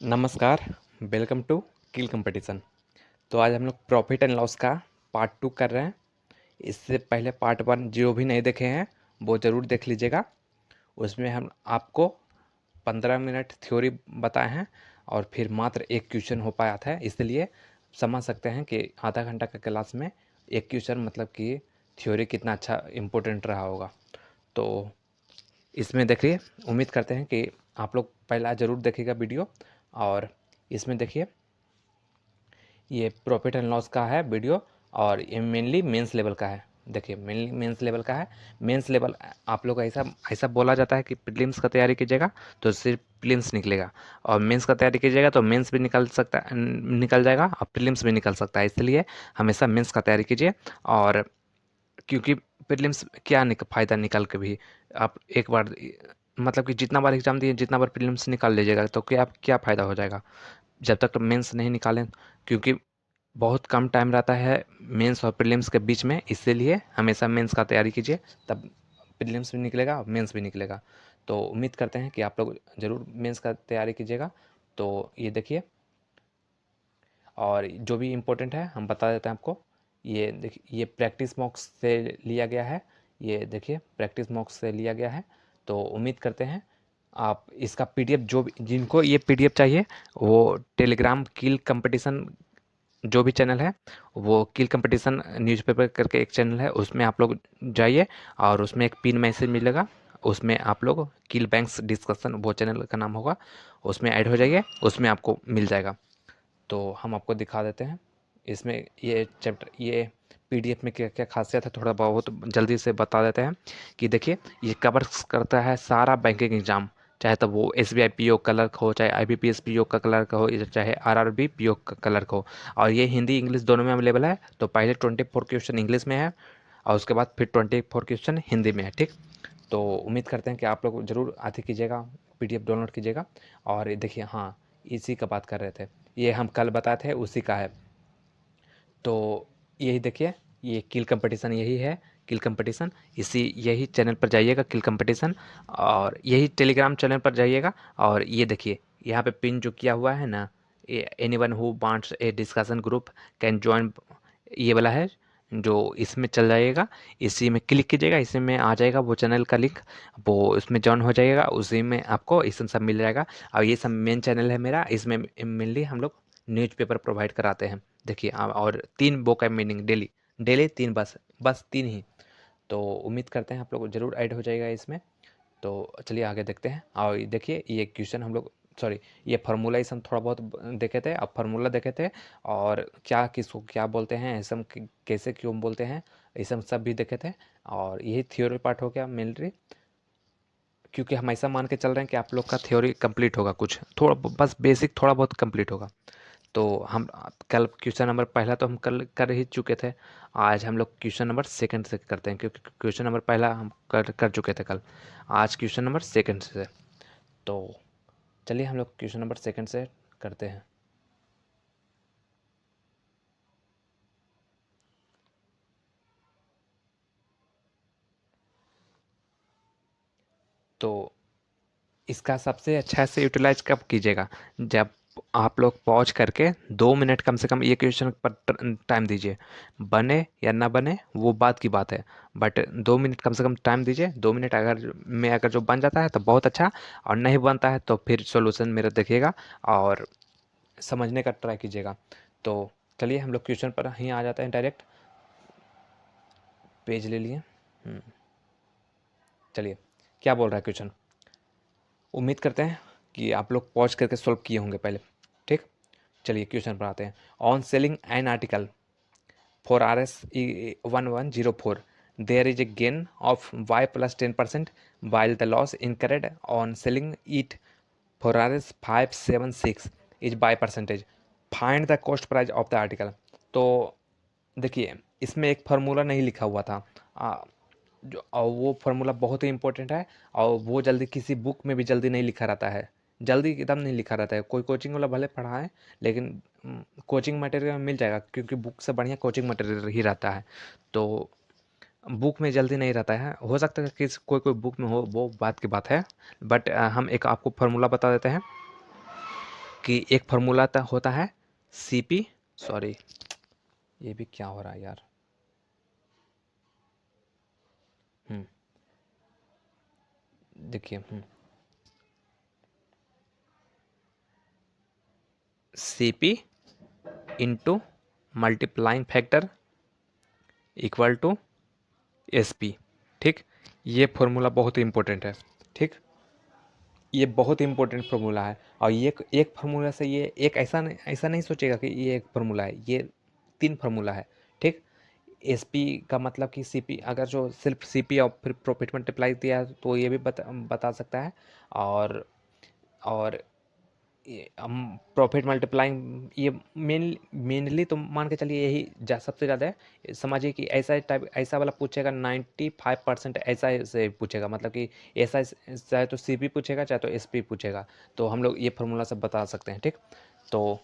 नमस्कार, welcome to kill competition. तो आज हम लोग प्रॉफिट एंड लॉस का पार्ट 2 कर रहे हैं। इससे पहले पार्ट 1 जो भी नहीं देखे हैं वो ज़रूर देख लीजिएगा। उसमें हम आपको 15 मिनट थ्योरी बताए हैं और फिर मात्र एक क्वेश्चन हो पाया था, इसलिए समझ सकते हैं कि आधा घंटा का क्लास में एक क्वेश्चन मतलब कि थ्योरी कितना अच्छा इम्पोर्टेंट रहा होगा। तो इसमें देखिए, उम्मीद करते हैं कि आप लोग पहला ज़रूर देखिएगा वीडियो। और इसमें देखिए, ये प्रॉफिट एंड लॉस का है वीडियो और ये मेनली मेंस लेवल का है। देखिए, मेनली मेंस लेवल का है। मेंस लेवल आप लोग ऐसा ऐसा बोला जाता है कि प्रीलिम्स का तैयारी कीजिएगा तो सिर्फ प्रीलिम्स निकलेगा, और मेंस का तैयारी कीजिएगा तो मेंस भी निकल जाएगा और प्रीलिम्स भी निकल सकता है। इसलिए हमेशा मेंस का तैयारी कीजिए। और क्योंकि प्रीलिम्स क्या फ़ायदा निकल के भी, आप एक बार मतलब कि जितना बार एग्ज़ाम दिए, जितना बार प्रीलिम्स निकाल लीजिएगा तो क्या क्या फ़ायदा हो जाएगा जब तक मेंस नहीं निकालें। क्योंकि बहुत कम टाइम रहता है मेंस और प्रीलिम्स के बीच में, इसीलिए हमेशा मेंस का तैयारी कीजिए, तब प्रीलिम्स भी निकलेगा और मेंस भी निकलेगा। तो उम्मीद करते हैं कि आप लोग ज़रूर मेंस का तैयारी कीजिएगा। तो ये देखिए, और जो भी इम्पोर्टेंट है हम बता देते हैं आपको। ये देखिए, ये प्रैक्टिस मॉक्स से लिया गया है। ये देखिए, प्रैक्टिस मॉक्स से लिया गया है। तो उम्मीद करते हैं आप इसका पीडीएफ, जो भी जिनको ये पीडीएफ चाहिए वो टेलीग्राम किल कंपटीशन जो भी चैनल है, वो किल कंपटीशन न्यूज़पेपर करके एक चैनल है, उसमें आप लोग जाइए और उसमें एक पिन मैसेज मिलेगा। उसमें आप लोग किल बैंक्स डिस्कशन, वो चैनल का नाम होगा, उसमें ऐड हो जाइए, उसमें आपको मिल जाएगा। तो हम आपको दिखा देते हैं इसमें ये चैप्टर, ये पीडीएफ में क्या क्या खासियत है, थोड़ा बहुत जल्दी से बता देते हैं। कि देखिए, ये कवर करता है सारा बैंकिंग एग्जाम, चाहे तो वो एसबीआई पीओ क्लर्क हो, चाहे आईबीपीएस पीओ का क्लर्क हो, चाहे आरआरबी पीओ का क्लर्क हो। और ये हिंदी इंग्लिश दोनों में अवेलेबल है। तो पहले 24 क्वेश्चन इंग्लिश में है और उसके बाद फिर 24 क्वेश्चन हिंदी में है। ठीक, तो उम्मीद करते हैं कि आप लोग ज़रूर आती कीजिएगा, पीडीएफ डाउनलोड कीजिएगा। और ये देखिए, हाँ, इसी का बात कर रहे थे, ये हम कल बताए थे उसी का है। तो यही देखिए, ये किल कंपटीशन यही है, किल कंपटीशन। इसी यही चैनल पर जाइएगा, किल कंपटीशन, और यही टेलीग्राम चैनल पर जाइएगा। और ये देखिए, यहाँ पे पिन जो किया हुआ है ना, anyone who wants A discussion group can join, ये वाला है, जो इसमें चल जाइएगा, इसी में क्लिक कीजिएगा, इसी में आ जाएगा वो चैनल का लिंक, वो उसमें ज्वाइन हो जाइएगा, उसी में आपको इस सब मिल जाएगा। और ये सब मेन चैनल है मेरा, इसमें मेनली हम लोग न्यूज़पेपर प्रोवाइड कराते हैं। देखिए, और 3 वोकैब मीनिंग डेली, डेली 3, बस 3 ही। तो उम्मीद करते हैं आप लोग ज़रूर ऐड हो जाएगा इसमें। तो चलिए आगे देखते हैं। और ये देखिए, ये क्वेश्चन हम लोग, सॉरी, ये फार्मूला इस हम थोड़ा बहुत देखे थे, अब फार्मूला देखे थे। और क्या किसको क्या बोलते हैं, ऐसा कैसे क्यों बोलते हैं, ये सब भी देखे थे। और यही थ्योरी पार्ट हो गया मेनली, क्योंकि हम ऐसा मान के चल रहे हैं कि आप लोग का थ्योरी कंप्लीट होगा, कुछ थोड़ा बस बेसिक थोड़ा बहुत कंप्लीट होगा। तो हम कल क्वेश्चन नंबर पहला तो हम कल कर ही चुके थे। आज हम लोग क्वेश्चन नंबर सेकंड से करते हैं, क्योंकि क्वेश्चन नंबर पहला हम कर चुके थे कल। आज क्वेश्चन नंबर सेकंड से। तो चलिए हम लोग क्वेश्चन नंबर सेकंड से करते हैं। तो इसका सबसे अच्छा से यूटिलाइज कब कीजिएगा, जब आप लोग पॉज करके 2 मिनट कम से कम ये क्वेश्चन पर टाइम दीजिए। बने या ना बने वो बात की बात है, बट 2 मिनट कम से कम टाइम दीजिए। 2 मिनट अगर जो बन जाता है तो बहुत अच्छा, और नहीं बनता है तो फिर सॉल्यूशन मेरा देखिएगा और समझने का ट्राई कीजिएगा। तो चलिए हम लोग क्वेश्चन पर ही आ जाते हैं डायरेक्ट। पेज ले लिए। चलिए, क्या बोल रहा है क्वेश्चन, उम्मीद करते हैं कि आप लोग पॉज करके सॉल्व किए होंगे पहले। ठीक, चलिए क्वेश्चन पर आते हैं। On selling an article for R S 1104 there is a gain of y plus 10%, while the loss incurred on selling it for rs 576 is by percentage. Find the cost price of the article. तो देखिए, इसमें एक formula नहीं लिखा हुआ था, जो, और वो फार्मूला बहुत ही इंपॉर्टेंट है। और वो जल्दी किसी बुक में भी जल्दी नहीं लिखा रहता है, जल्दी एकदम नहीं लिखा रहता है। कोई कोचिंग वाला भले पढ़ाए, लेकिन कोचिंग मटेरियल मिल जाएगा, क्योंकि बुक से बढ़िया कोचिंग मटेरियल ही रहता है। तो बुक में जल्दी नहीं रहता है, हो सकता है कि कोई कोई बुक में हो, वो बात की बात है। बट हम एक आपको फार्मूला बता देते हैं। कि एक फार्मूला होता है CP, सॉरी ये भी क्या हो रहा है यार, देखिए CP into multiplying factor equal to SP। ठीक, ये फॉर्मूला बहुत इंपॉर्टेंट है। ठीक, ये बहुत इंपॉर्टेंट फार्मूला है। और ये एक फार्मूला से, ये एक ऐसा नहीं सोचेगा कि ये एक फार्मूला है, ये 3 फार्मूला है। ठीक, SP का मतलब कि CP, अगर जो सिर्फ CP और फिर प्रॉफिट मल्टीप्लाई दिया है तो ये भी बता सकता है। और हम प्रॉफिट मल्टीप्लाइंग, ये मेनली तो मान के चलिए यही सबसे ज़्यादा है। समझिए कि ऐसा टाइप, ऐसा वाला पूछेगा 95% ऐसा से पूछेगा, मतलब कि ऐसा चाहे तो CP पूछेगा चाहे तो SP पूछेगा। तो हम लोग ये फार्मूला सब बता सकते हैं। ठीक, तो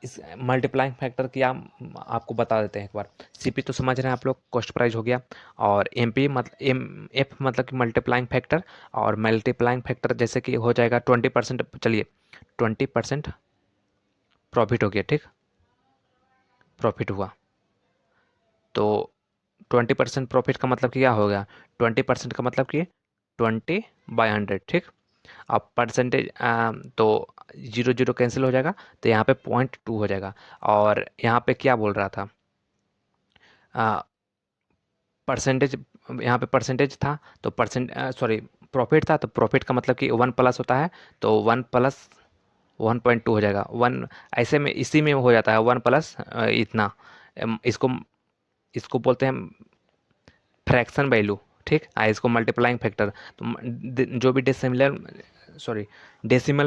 इस मल्टीप्लाइंग फैक्टर की आपको बता देते हैं एक बार। CP तो समझ रहे हैं आप लोग, कॉस्ट प्राइस हो गया। और MP मतलब F मतलब कि मल्टीप्लाइंग फैक्टर। और मल्टीप्लाइंग फैक्टर जैसे कि हो जाएगा 20%, चलिए 20% प्रॉफिट हो गया। ठीक, प्रॉफिट हुआ तो 20% प्रॉफिट का मतलब कि क्या हो गया, 20% का मतलब कि 20/100। ठीक, अब परसेंटेज तो 0 0 कैंसिल हो जाएगा, तो यहाँ पे 0.2 हो जाएगा। और यहाँ पे क्या बोल रहा था, परसेंटेज, यहाँ पे परसेंटेज था तो सॉरी प्रॉफिट था, तो प्रॉफिट का मतलब कि 1 प्लस होता है, तो 1 प्लस 1.2 हो जाएगा। 1 ऐसे में इसी में हो जाता है 1 प्लस इतना। इसको इसको बोलते हैं फ्रैक्शन वैल्यू। ठीक, इसको मल्टीप्लाइंग फैक्टर। तो जो भी डेसिमल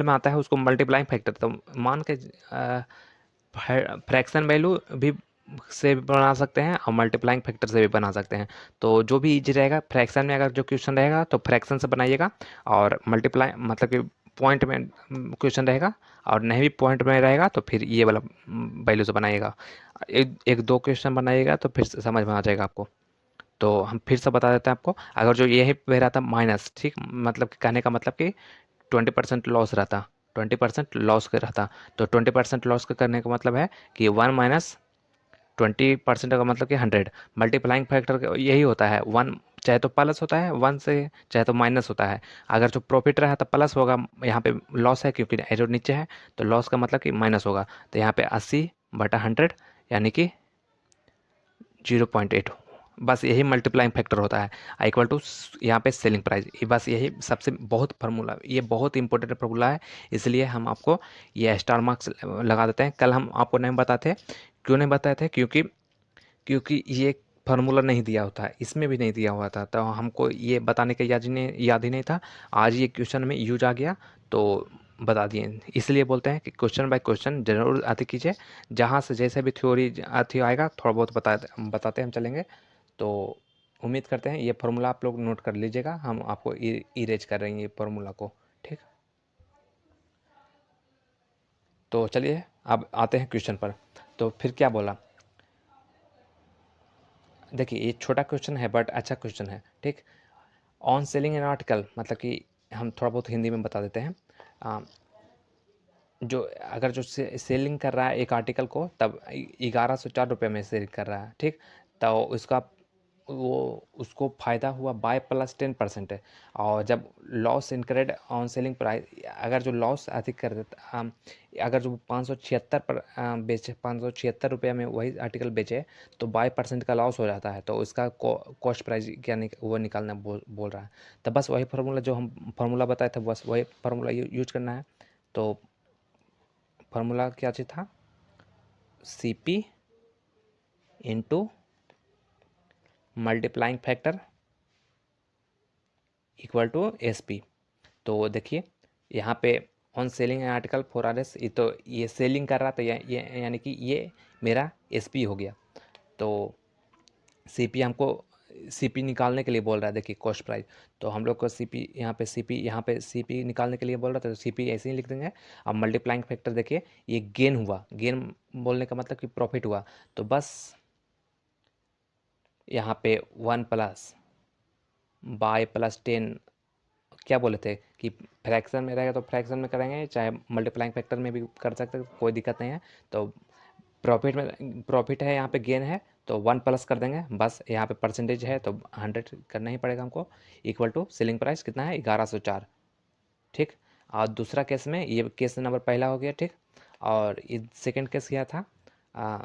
में आता है उसको मल्टीप्लाइंग फैक्टर, तो मान के फ्रैक्शन वैल्यू भी से भी बना सकते हैं और मल्टीप्लाइंग फैक्टर से भी बना सकते हैं। तो जो भी इजी रहेगा, फ्रैक्शन में अगर जो क्वेश्चन रहेगा तो फ्रैक्शन से बनाइएगा, और मल्टीप्लाई मतलब कि पॉइंट में क्वेश्चन रहेगा, और नहीं भी पॉइंट में रहेगा तो फिर ये वाला वैल्यू से बनाइएगा। एक दो क्वेश्चन बनाइएगा तो फिर समझ में आ जाएगा आपको। तो हम फिर से बता देते हैं आपको, अगर जो ये पे रहता माइनस, ठीक, मतलब कि कहने का मतलब कि 20% लॉस रहता, 20% लॉस का रहता, तो 20% लॉस का करने का मतलब है कि 1 माइनस 20% का मतलब कि 100। मल्टीप्लाइंग फैक्टर यही होता है, 1 चाहे तो प्लस होता है 1 से, चाहे तो माइनस होता है। अगर जो प्रॉफिट रहा तो प्लस होगा, यहाँ पे लॉस है क्योंकि एरो नीचे है, तो लॉस का मतलब कि माइनस होगा। तो यहाँ पे 80/100 यानी कि 0.8। बस यही मल्टीप्लाइंग फैक्टर होता है, इक्वल टू यहाँ पे सेलिंग प्राइस। बस यही सबसे बहुत फार्मूला, ये बहुत इंपॉर्टेंट फार्मूला है, इसलिए हम आपको ये स्टार मार्क्स लगा देते हैं। कल हम आपको नहीं बताते, क्यों नहीं बताए थे, क्योंकि ये फार्मूला नहीं दिया होता है, इसमें भी नहीं दिया हुआ था, तो हमको ये बताने का याद ही नहीं था। आज ये क्वेश्चन में यूज आ गया तो बता दिए। इसलिए बोलते हैं कि क्वेश्चन बाय क्वेश्चन जरूर अति कीजिए, जहाँ से जैसे भी थ्योरी अति आएगा थोड़ा बहुत बताते हम चलेंगे। तो उम्मीद करते हैं ये फार्मूला आप लोग नोट कर लीजिएगा, हम आपको इरेज कर रहे हैं ये फार्मूला को। ठीक, तो चलिए अब आते हैं क्वेश्चन पर। तो फिर क्या बोला, देखिए ये छोटा क्वेश्चन है बट अच्छा क्वेश्चन है। ठीक, ऑन सेलिंग एन आर्टिकल मतलब कि हम थोड़ा बहुत हिंदी में बता देते हैं। जो अगर जो सेलिंग कर रहा है एक आर्टिकल को, तब 1104 रुपये में सेल कर रहा है। ठीक, तो उसका वो उसको फ़ायदा हुआ बाय प्लस 10% है। और जब लॉस इनकरेड ऑन सेलिंग प्राइस, अगर जो लॉस अधिक कर देता, अगर जो 576 पर बेचे, 576 रुपये में वही आर्टिकल बेचे, तो बाय परसेंट का लॉस हो जाता है, तो उसका कॉस्ट प्राइस क्या वो निकालना बोल रहा है। तो बस वही फार्मूला जो हम फार्मूला बताए थे, बस वही फार्मूला यूज करना है। तो फार्मूला क्या चीज़ था, CP into multiplying factor equal to SP। तो देखिए यहाँ पे ऑन सेलिंग आर्टिकल 4RS, ये तो ये सेलिंग कर रहा था, ये यानी कि ये मेरा SP हो गया। तो CP हमको CP निकालने के लिए बोल रहा है, देखिए कॉस्ट प्राइस। तो हम लोग को यहाँ पे CP निकालने के लिए बोल रहा था, तो CP ऐसे ही लिख देंगे। अब मल्टीप्लाइंग फैक्टर देखिए, ये गेन हुआ, गेन बोलने का मतलब कि प्रॉफिट हुआ, तो बस यहाँ पे 1 प्लस बाय प्लस 10 क्या बोले थे कि फ्रैक्शन में रहेगा तो फ्रैक्शन में करेंगे, चाहे मल्टीप्लाइंग फैक्टर में भी कर सकते हैं, कोई दिक्कत नहीं है। तो प्रॉफिट है, यहाँ पे गेन है, तो 1 प्लस कर देंगे बस। यहाँ पे परसेंटेज है तो 100 करना ही पड़ेगा हमको, इक्वल टू सेलिंग प्राइस कितना है 1104, ठीक। और दूसरा केस में ये केस नंबर पहला हो गया, ठीक। और ये सेकंड केस क्या था,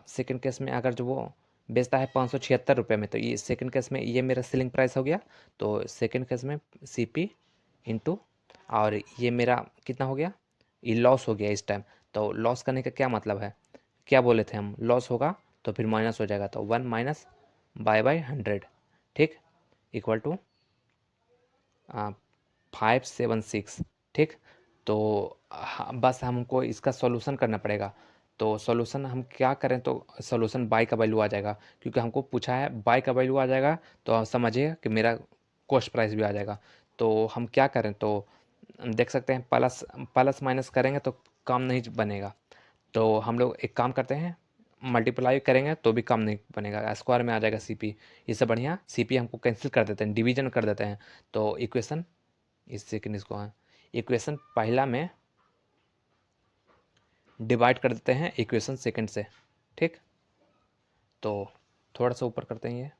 सेकंड केस में अगर जो वो बेचता है 576 रुपये में, तो ये सेकंड केस में ये मेरा सेलिंग प्राइस हो गया। तो सेकंड केस में CP इंटू, और ये मेरा कितना हो गया, ये लॉस हो गया इस टाइम। तो लॉस करने का क्या मतलब है, क्या बोले थे हम, लॉस होगा तो फिर माइनस हो जाएगा, तो 1 माइनस बाय 100, ठीक, इक्वल टू 576, ठीक। तो बस हमको इसका सॉल्यूशन करना पड़ेगा। तो सॉल्यूशन हम क्या करें, तो सॉल्यूशन बाई का वैल्यू आ जाएगा, क्योंकि हमको पूछा है बाई का वैल्यू आ जाएगा, तो आप समझिए कि मेरा कॉस्ट प्राइस भी आ जाएगा। तो हम क्या करें, तो देख सकते हैं प्लस प्लस माइनस करेंगे तो काम नहीं बनेगा। तो हम लोग एक काम करते हैं, मल्टीप्लाई करेंगे तो भी काम नहीं बनेगा, स्क्वायर में आ जाएगा CP। इससे बढ़िया CP हमको कैंसिल कर देते हैं, डिवीजन कर देते हैं। तो इक्वेशन इस सेकंड इसको, हाँ, इक्वेशन पहला में डिवाइड कर देते हैं इक्वेशन सेकंड से, ठीक। तो थोड़ा सा ऊपर करते हैं ये,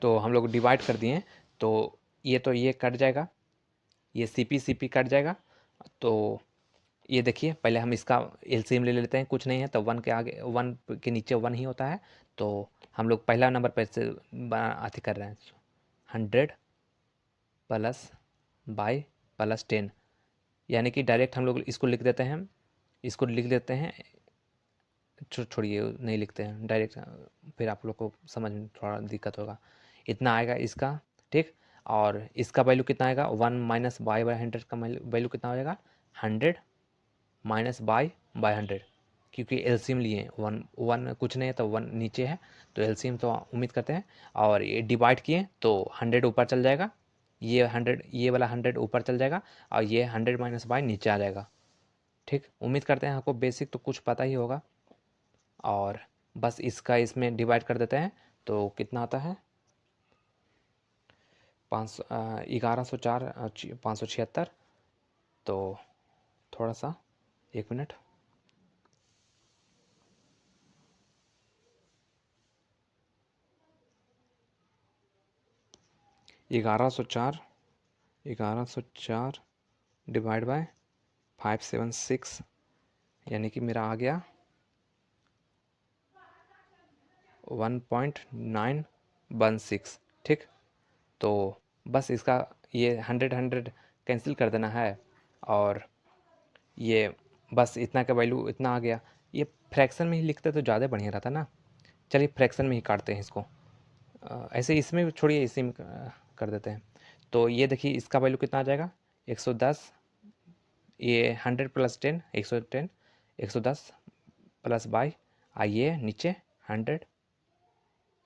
तो हम लोग डिवाइड कर दिए। तो ये कट जाएगा, ये CP कट जाएगा। तो ये देखिए, पहले हम इसका LCM ले लेते हैं, कुछ नहीं है तो 1 के आगे, 1 के नीचे 1 ही होता है। तो हम लोग पहला नंबर पर से अति कर रहे हैं, 100 प्लस बाई प्लस 10, यानी कि डायरेक्ट हम लोग इसको लिख देते हैं, इसको लिख देते हैं, छोड़िए नहीं लिखते हैं डायरेक्ट, फिर आप लोग को समझ में थोड़ा दिक्कत होगा। इतना आएगा इसका, ठीक। और इसका वैल्यू कितना आएगा, 1 माइनस बाई 100 का वैल्यू कितना हो जाएगा, 100 माइनस बाई 100, क्योंकि LCM लिए 1 1 कुछ नहीं है तो 1 नीचे है, तो LCM तो उम्मीद करते हैं। और ये डिवाइड किए तो 100 ऊपर चल जाएगा, ये 100, ये वाला 100 ऊपर चल जाएगा, और ये 100 माइनस बाई नीचे आ जाएगा, ठीक। उम्मीद करते हैं आपको बेसिक तो कुछ पता ही होगा। और बस इसका इसमें डिवाइड कर देते हैं, तो कितना आता है, 1104, 576। तो थोड़ा सा, 1 मिनट, ग्यारह सौ चार डिवाइड बाय 576, यानी कि मेरा आ गया 1.916, ठीक। तो बस इसका ये 100 कैंसिल कर देना है, और ये बस इतना का वैल्यू इतना आ गया। ये फ्रैक्शन में ही लिखते तो ज़्यादा बढ़िया रहता ना। चलिए फ्रैक्शन में ही काटते हैं इसको, ऐसे इसमें भी छोड़िए, इसी में कर देते हैं। तो ये देखिए इसका वैल्यू कितना आ जाएगा, 110, ये 100 प्लस 10, 110, 110 प्लस बाई, आइए नीचे 100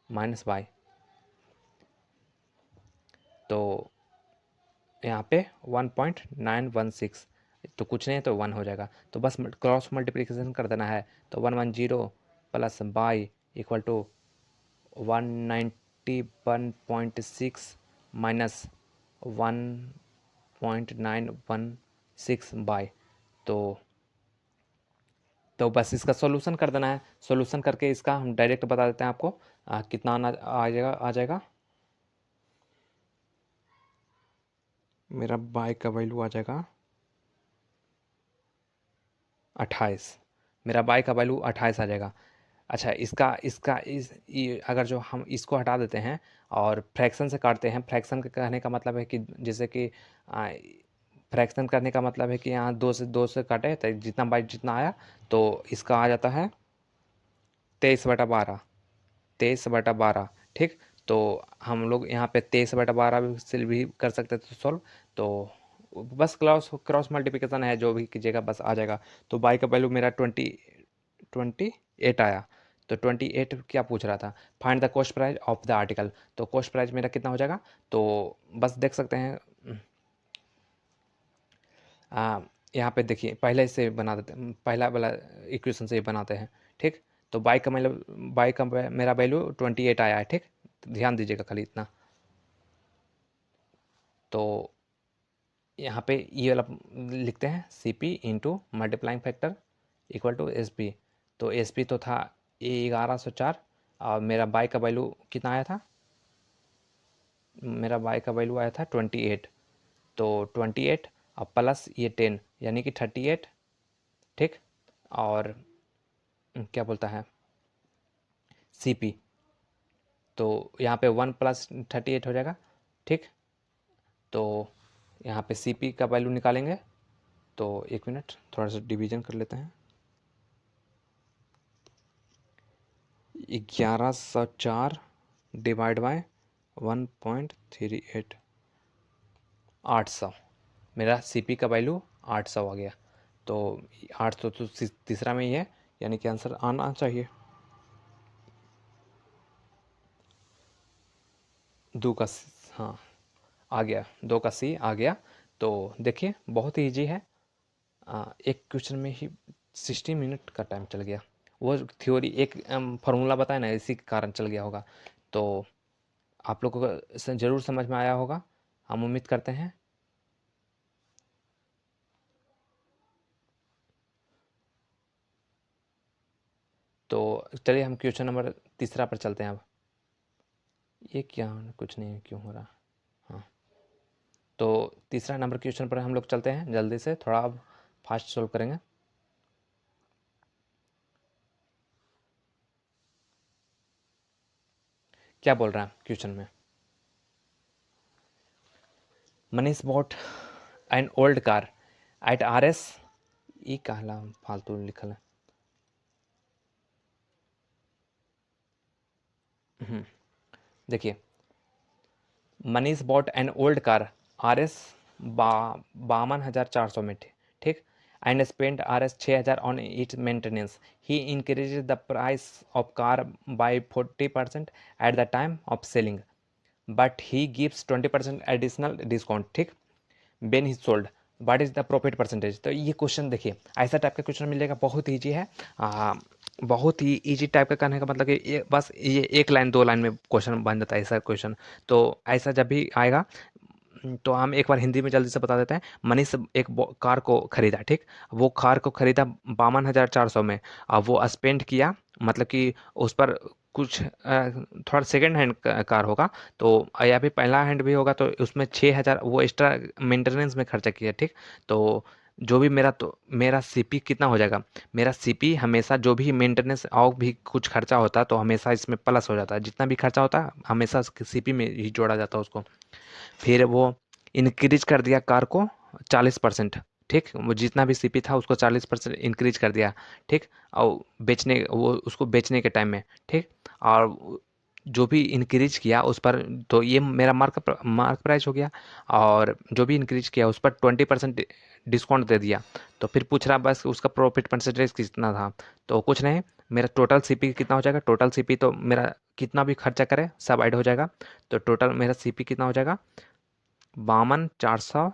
माइनस बाई, तो यहाँ पे 1.916, तो कुछ नहीं है तो 1 हो जाएगा। तो बस क्रॉस मल्टीप्लिकेशन कर देना है, तो 110 plus by equal to 191.6 minus 1.916 by. तो बस इसका सॉल्यूशन कर देना है, सॉल्यूशन करके इसका हम डायरेक्ट बता देते हैं आपको, कितना आना आ जाएगा मेरा बाई का वैल्यू आ जाएगा 28, मेरा बाई का वैल्यू 28 आ जाएगा। अच्छा, इसका इसका इस ये अगर जो हम इसको हटा देते हैं और फ्रैक्शन से काटते हैं, फ्रैक्शन का कहने का मतलब है कि जैसे कि फ्रैक्शन करने का मतलब है कि यहाँ दो से काटे तो जितना बाई जितना आया, तो इसका आ जाता है 23/12, 23/12, ठीक। तो हम लोग यहाँ पे 23/12 से भी कर सकते थे सॉल्व। तो बस क्रॉस क्रॉस मल्टीप्लिकेशन है, जो भी कीजिएगा बस आ जाएगा। तो बाई का वैल्यू मेरा 28 आया। तो 28 क्या पूछ रहा था, find the cost price of the article. तो कॉस्ट प्राइस मेरा कितना हो जाएगा, तो बस देख सकते हैं, यहाँ पे देखिए पहले से बना देते हैं, पहला वाला इक्वेशन से ही बनाते हैं, ठीक। तो बाई का मेरा वैल्यू 28 आया है, ठीक। ध्यान दीजिएगा खाली इतना। तो यहाँ पे ये वाला लिखते हैं C P into multiplying factor equal to S P. तो एस पी तो था 1104 और मेरा बाई का वैल्यू कितना आया था, मेरा बाई का वैल्यू आया था 28। तो 28 और प्लस ये 10 यानी कि 38, ठीक। और क्या बोलता है सी पी, तो यहाँ पे 1 प्लस 38 हो जाएगा, ठीक। तो यहाँ पे सी पी का वैल्यू निकालेंगे। तो एक मिनट थोड़ा सा डिवीजन कर लेते हैं। 1104 डिवाइड बाय 1.38, 800। मेरा सी पी का वैल्यू 800 आ गया। तो 800 तो तीसरा में ही है, यानी कि आंसर आना चाहिए। हाँ आ गया, 2 का सी आ गया। तो देखिए बहुत ही ईजी है। एक क्वेश्चन में ही 60 मिनट का टाइम चल गया। वो थ्योरी एक फार्मूला बताया ना, इसी के कारण चल गया होगा। तो आप लोगों को ज़रूर समझ में आया होगा, हम उम्मीद करते हैं। तो चलिए हम क्वेश्चन नंबर तीसरा पर चलते हैं अब। ये क्या कुछ नहीं क्यों हो रहा। हाँ, तो तीसरा नंबर क्वेश्चन पर हम लोग चलते हैं जल्दी से, थोड़ा अब फास्ट सोल्व करेंगे। क्या बोल रहा है क्वेश्चन में, Manish bought an old car at R S, ये कहला फालतू लिखल है। देखिए, Manish bought an old car R S 52,400 में, ठीक। And spend R S 6,000 on its maintenance. He increase the price of car by 40% at the time of selling, but he gives 20% additional discount, ठीक। When he sold, what is the profit percentage. तो ये question देखिए ऐसा type का question मिलेगा, बहुत easy है। बहुत ही ईजी टाइप का करने का मतलब कि बस ये एक लाइन 2 लाइन में क्वेश्चन बन जाता है ऐसा क्वेश्चन। तो ऐसा जब भी आएगा तो हम एक बार हिंदी में जल्दी से बता देते हैं। मनीष एक कार को खरीदा, ठीक। वो कार को खरीदा 52,400 में। अब वो स्पेंड किया, मतलब कि उस पर कुछ थोड़ा सेकंड हैंड कार होगा, तो या फिर पहला हैंड भी होगा, तो उसमें 6,000 वो एक्स्ट्रा मेंटेनेंस में खर्चा किया, ठीक। तो जो भी मेरा सीपी कितना हो जाएगा, मेरा सीपी हमेशा जो भी मेंटेनेंस और भी कुछ खर्चा होता है तो हमेशा इसमें प्लस हो जाता है, जितना भी खर्चा होता है हमेशा सीपी में ही जोड़ा जाता है उसको। फिर वो इंक्रीज कर दिया कार को 40%, ठीक। वो जितना भी सीपी था उसको 40% इंक्रीज कर दिया, ठीक। और उसको बेचने के टाइम में, ठीक। और जो भी इंक्रीज किया उस पर, तो ये मेरा मार्क प्राइस हो गया। और जो भी इंक्रीज किया उस पर 20% डिस्काउंट दे दिया। तो फिर पूछ रहा बस उसका प्रॉफिट परसेंटेज कितना था। तो कुछ नहीं, मेरा टोटल सीपी कितना हो जाएगा, टोटल सीपी तो मेरा कितना भी खर्चा करे सब ऐड हो जाएगा। तो टोटल मेरा सीपी कितना हो जाएगा 52,400।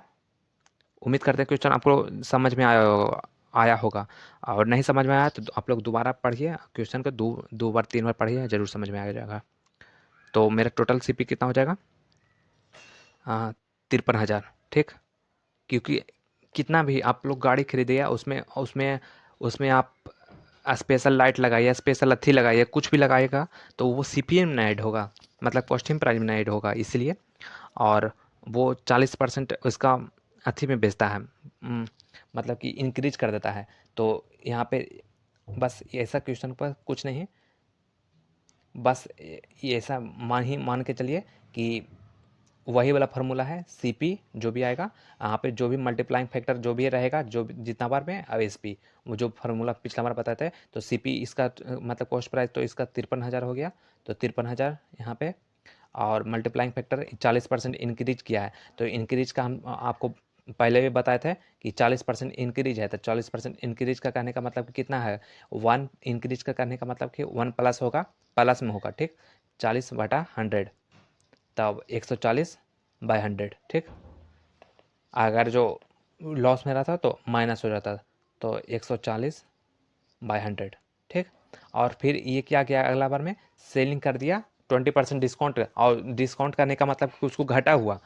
उम्मीद करते हैं क्वेश्चन आपको समझ में आया होगा। और नहीं समझ में आया तो आप लोग दोबारा पढ़िए क्वेश्चन को, दो बार 3 बार पढ़िए, जरूर समझ में आ जाएगा। तो मेरा टोटल सीपी कितना हो जाएगा 53,000, ठीक। क्योंकि कितना भी आप लोग गाड़ी खरीदिए उसमें उसमें उसमें आप स्पेशल लाइट लगाइए, स्पेशल अथी लगाइए, कुछ भी लगाइएगा तो वो सीपीए में ऐड होगा, मतलब कॉस्टिंग प्राइस में ऐड होगा, इसलिए। और वो 40% उसका अथी में बेचता है, मतलब कि इंक्रीज कर देता है। तो यहाँ पे बस ऐसा क्वेश्चन पर कुछ नहीं, बस ये ऐसा मान के चलिए कि वही वाला फार्मूला है सीपी जो भी आएगा, यहाँ पे जो भी मल्टीप्लाइंग फैक्टर जो भी रहेगा, जो जितना बार में, अब एसपी वो जो फार्मूला पिछला बार बताए थे। तो सीपी इसका मतलब कॉस्ट प्राइस तो इसका 53,000 हो गया। तो 53,000 यहाँ पे, और मल्टीप्लाइंग फैक्टर 40% इंक्रीज किया है। तो इंक्रीज का हम आपको पहले भी बताए थे कि 40% इंक्रीज है। तो 40% इंक्रीज का कहने का मतलब कि कितना है, 1 इंक्रीज का कहने का मतलब कि 1 प्लस होगा, प्लस में होगा, ठीक। 40/100, तब 140/100, ठीक। अगर जो लॉस में रहा था तो माइनस हो जाता, तो 140/100, ठीक। और फिर ये क्या किया अगला बार में, सेलिंग कर दिया 20% डिस्काउंट। और डिस्काउंट करने का मतलब कि उसको घटा हुआ,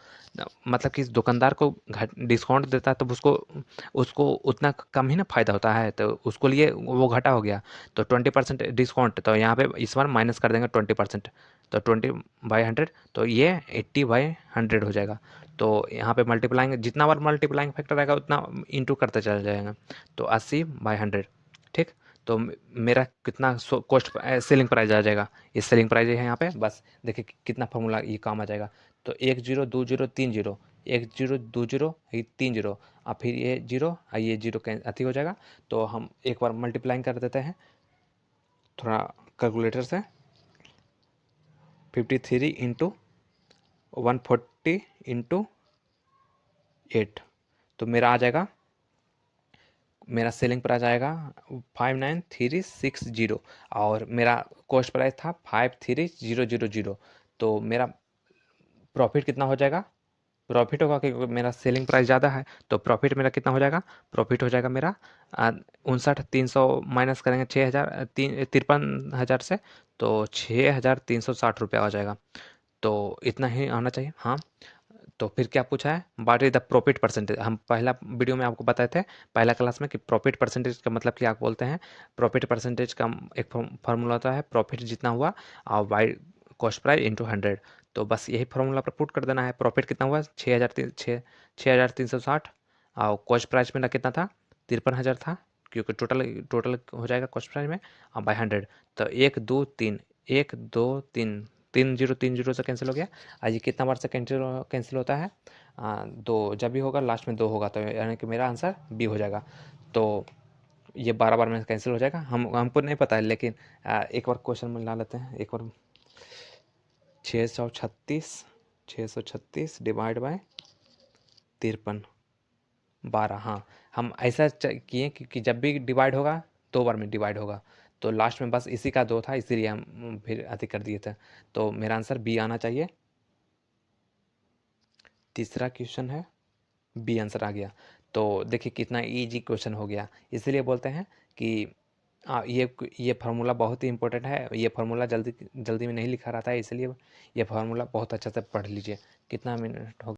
मतलब कि दुकानदार को डिस्काउंट देता है तो उसको उसको उतना कम ही ना फ़ायदा होता है, तो उसको लिए वो घटा हो गया। तो 20% डिस्काउंट, तो यहाँ पे इस बार माइनस कर देंगे 20%, तो 20/100, तो ये 80/100 हो जाएगा। तो यहाँ पे मल्टीप्लाइंग, जितना बार मल्टीप्लाइंग फैक्टर आएगा उतना इंटू करते चला जाएगा, तो 80/100। ठीक, तो मेरा कितना कॉस्ट सेलिंग प्राइस आ जाएगा, ये सेलिंग प्राइस है यहाँ पे। बस देखिए कितना फॉर्मूला ये काम आ जाएगा। तो 1 0 2 0 3 0, 1 0 2 0 ये 3 0, और फिर ये जीरो और ये जीरो अति हो जाएगा। तो हम एक बार मल्टीप्लाइंग कर देते हैं थोड़ा कैलकुलेटर से, 53 इंटू 140 इंटू 8, तो मेरा आ जाएगा, मेरा सेलिंग प्राइस आएगा 59360, और मेरा कॉस्ट प्राइस था 53000। तो मेरा प्रॉफिट कितना हो जाएगा, प्रॉफिट होगा क्योंकि मेरा सेलिंग प्राइस ज़्यादा है, तो प्रॉफिट मेरा कितना हो जाएगा, प्रॉफिट हो जाएगा मेरा 59,300 माइनस करेंगे 6,000 53,000 से, तो 6,360 रुपया हो जाएगा। तो इतना ही आना चाहिए। हाँ, तो फिर क्या पूछा है, what is the profit percentage. हम पहला वीडियो में आपको बताए थे पहला क्लास में कि प्रॉफिट परसेंटेज का मतलब क्या बोलते हैं। प्रॉफिट परसेंटेज का एक फार्मूला होता है, प्रॉफिट जितना हुआ और बाई कॉस्ट प्राइस इंटू 100। तो बस यही फार्मूला पर पुट कर देना है। प्रॉफिट कितना हुआ, 6,360, और कॉस्ट प्राइस मेरा कितना था, 53,000 था, क्योंकि टोटल टोटल हो जाएगा कॉस्ट प्राइस में और बाई 100। तो 1 2 3, 1 2 3, 3 0 3 0 से कैंसिल हो गया। आज ये कितना बार से कैंसिल होता है, दो, जब भी होगा लास्ट में 2 होगा, तो यानी कि मेरा आंसर बी हो जाएगा। तो ये 12 बार में कैंसिल हो जाएगा। हमको नहीं पता है, लेकिन एक बार क्वेश्चन में ला लेते हैं एक बार। 636 डिवाइड बाय 53 12। हाँ, हम ऐसा किए कि जब भी डिवाइड होगा 2 बार में डिवाइड होगा, तो लास्ट में बस इसी का 2 था, इसीलिए हम फिर अति कर दिए थे। तो मेरा आंसर बी आना चाहिए। तीसरा क्वेश्चन है, बी आंसर आ गया। तो देखिए कितना इजी क्वेश्चन हो गया। इसलिए बोलते हैं कि ये फार्मूला बहुत ही इंपॉर्टेंट है। ये फार्मूला जल्दी जल्दी में नहीं लिखा रहता है, इसलिए ये फार्मूला बहुत अच्छे से पढ़ लीजिए। कितना मिनट हो